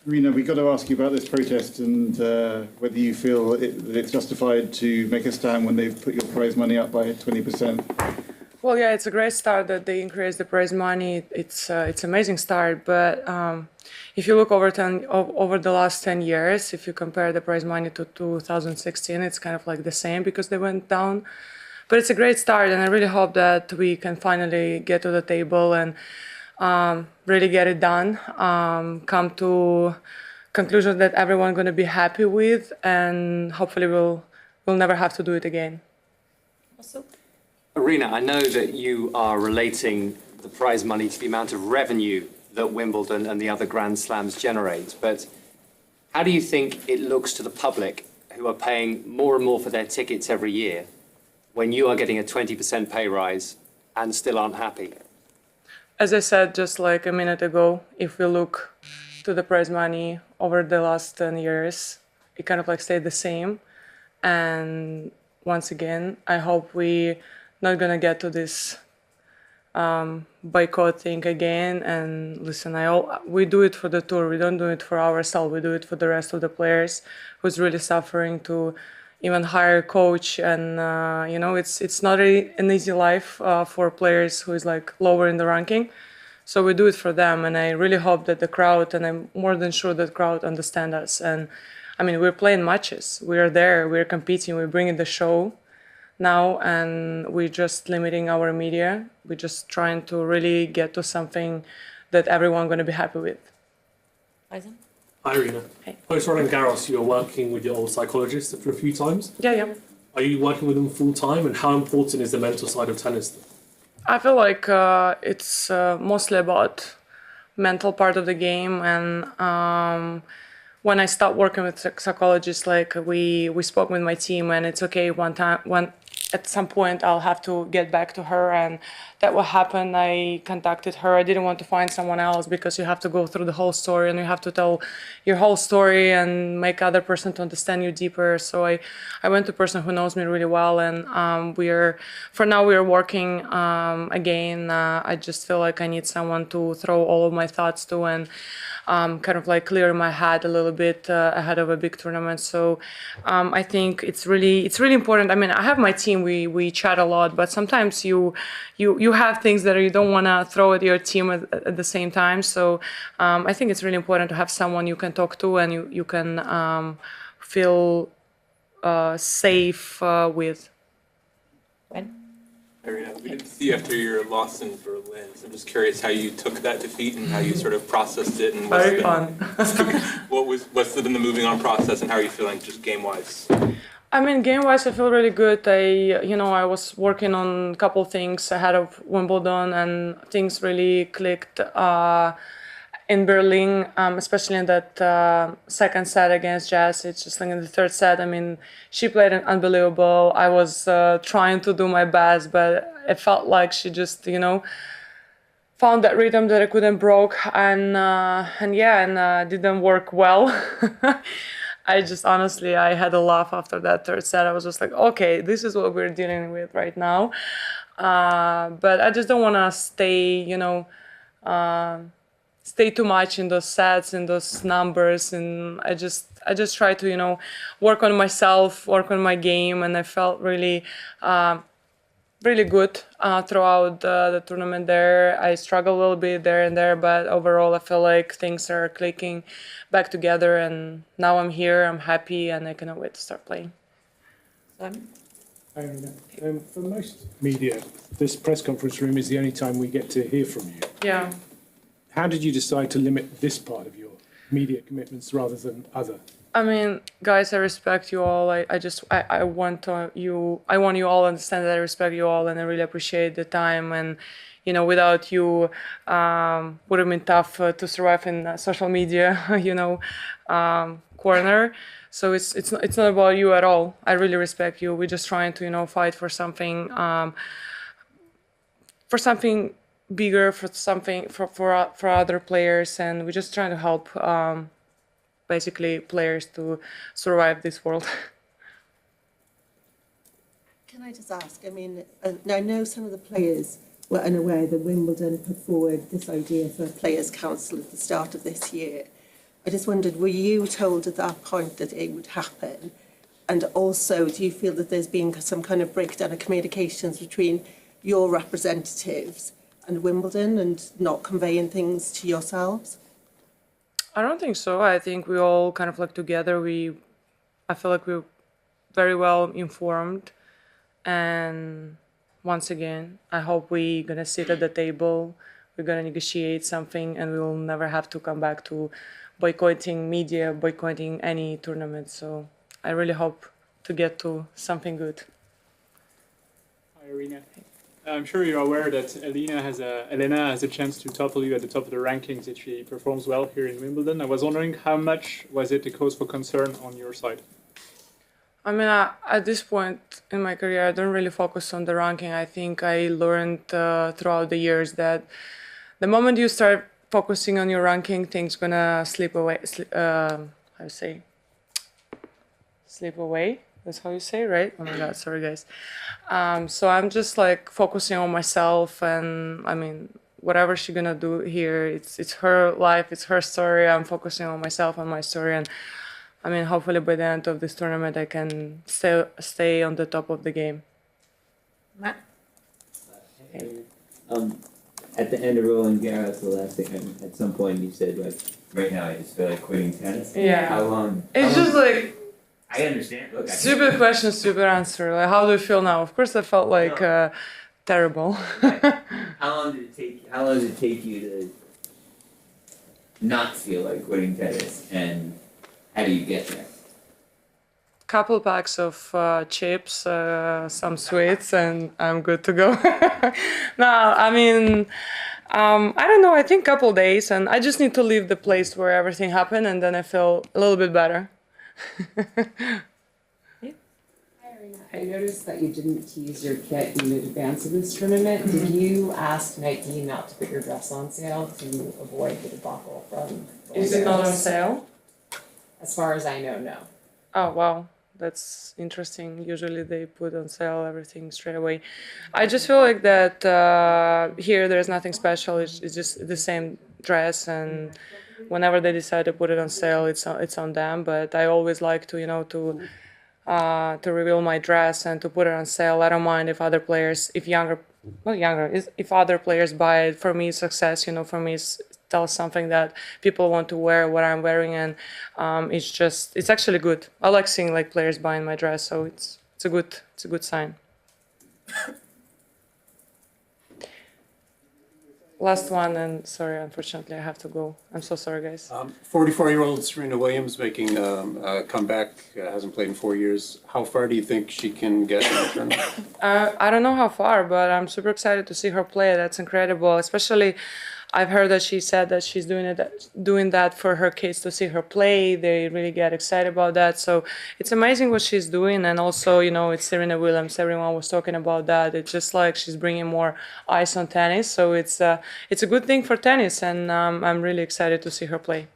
Aryna, we've got to ask you about this protest and whether you feel that it's justified to make a stand when they've put your prize money up by 20%. Well, yeah, it's a great start that they increased the prize money. It's amazing start, but if you look over the last 10 years, if you compare the prize money to 2016, it's kind of like the same because they went down. But it's a great start, and I really hope that we can finally get to the table and really get it done, come to conclusions that everyone's going to be happy with, and hopefully we'll never have to do it again. Also, Aryna, I know that you are relating the prize money to the amount of revenue that Wimbledon and the other Grand Slams generate, but how do you think it looks to the public who are paying more and more for their tickets every year when you are getting a 20% pay rise and still aren't happy? As I said just like a minute ago, if we look to the prize money over the last 10 years, it kind of like stayed the same. And once again, I hope we not gonna get to this boycott thing again. And listen, we do it for the tour. We don't do it for ourselves. We do it for the rest of the players who's really suffering to even hire a coach. And it's not an easy life for players who is like lower in the ranking. So we do it for them, and I really hope that the crowd, and I'm more than sure that the crowd understand us. And I mean, we're playing matches. We are there. We're competing. We're bringing the show now, and we're just limiting our media. We're just trying to really get to something that everyone's going to be happy with. Isaac? Hi, Aryna. Hey. Post Roland Garros, you're working with your old psychologist for a few times. Yeah. Are you working with them full time, and how important is the mental side of tennis? I feel like it's mostly about mental part of the game, and when I stopped working with psychologists, like we spoke with my team, and it's okay. At some point I'll have to get back to her, and that what happened. I contacted her. I didn't want to find someone else because you have to go through the whole story and you have to tell your whole story and make other person to understand you deeper. So I went to a person who knows me really well, and we are working again. I just feel like I need someone to throw all of my thoughts to and kind of like clear my head a little bit ahead of a big tournament. So I think it's really important. I mean, I have my team. We chat a lot, but sometimes you have things that you don't want to throw at your team at the same time. So I think it's really important to have someone you can talk to and you can feel safe with. Ben? Aryna, we didn't see you after your loss in Berlin, so I'm just curious how you took that defeat and how you sort of processed it, and Very fun. what's been the moving on process, and how are you feeling just game wise? I mean, game-wise, I feel really good. I was working on a couple things ahead of Wimbledon, and things really clicked in Berlin, especially in that second set against Jess. It's just like in the third set. I mean, she played an unbelievable. I was trying to do my best, but it felt like she just, found that rhythm that I couldn't broke, and didn't work well. I had a laugh after that third set. I was just like, okay, this is what we're dealing with right now. But I just don't want to stay too much in those sets, in those numbers. And I just try to, work on myself, work on my game. And I felt really good throughout the tournament there. I struggled a little bit there and there, but overall I feel like things are clicking back together, and now I'm here, I'm happy, and I cannot wait to start playing. Simon? Hi, Aryna. For most media, this press conference room is the only time we get to hear from you. Yeah. How did you decide to limit this part of your media commitments rather than other? I mean, guys, I respect you all. I want you all to understand that I respect you all, and I really appreciate the time. And without you, would have been tough to survive in social media, corner. So it's not about you at all. I really respect you. We're just trying to fight for something bigger, for something for other players, and we're just trying to help. Basically players to survive this world. Can I just ask, I mean, I know some of the players were unaware that Wimbledon put forward this idea for a players' council at the start of this year. I just wondered, were you told at that point that it would happen? And also, do you feel that there's been some kind of breakdown of communications between your representatives and Wimbledon and not conveying things to yourselves? I don't think so. I think we all kind of like together. I feel like we're very well informed, and once again, I hope we're gonna sit at the table. We're gonna negotiate something, and we will never have to come back to boycotting media, boycotting any tournament. So I really hope to get to something good. Hi, Aryna. I'm sure you're aware that Elena has a chance to topple you at the top of the rankings if she performs well here in Wimbledon. I was wondering how much was it a cause for concern on your side? I mean, at this point in my career, I don't really focus on the ranking. I think I learned throughout the years that the moment you start focusing on your ranking, things gonna slip away. How you say? Slip away. That's how you say, right? Oh my God, sorry guys. So I'm just like focusing on myself, and I mean, whatever she's gonna do here, it's her life, it's her story. I'm focusing on myself and my story, and I mean, hopefully by the end of this tournament, I can stay on the top of the game. Matt? At the end of Roland Garros, the last thing, at some point you said, like, right now I just feel like quitting tennis. Yeah. How long? It's just like I understand. Look, stupid question, stupid answer. Like, how do you feel now? Of course, I felt like terrible. How long did it take? How long did it take you to not feel like quitting tennis, and how do you get there? Couple packs of chips, some sweets, and I'm good to go. No, I mean, I don't know. I think couple days, and I just need to leave the place where everything happened, and then I feel a little bit better. I noticed that you didn't tease your kit in advance of this tournament. Did you ask Nike not to put your dress on sale to avoid the debacle from? Is it not on sale? As far as I know, no. Oh wow, that's interesting. Usually they put on sale everything straight away. I just feel like that here there's nothing special. It's just the same dress, and whenever they decide to put it on sale, it's on them. But I always like to to reveal my dress and to put it on sale. I don't mind if other players, if other players buy it. For me, success. For me, tells something that people want to wear what I'm wearing, and it's actually good. I like seeing like players buying my dress, so it's a good sign. Last one, and sorry, unfortunately, I have to go. I'm so sorry, guys. 44-year-old Serena Williams making a comeback, hasn't played in 4 years. How far do you think she can get in the tournament? I don't know how far, but I'm super excited to see her play. That's incredible. Especially, I've heard that she said that she's doing that for her kids to see her play. They really get excited about that. So it's amazing what she's doing. And also, it's Serena Williams. Everyone was talking about that. It's just like she's bringing more eyes on tennis. So it's a good thing for tennis, and I'm really excited to see her play.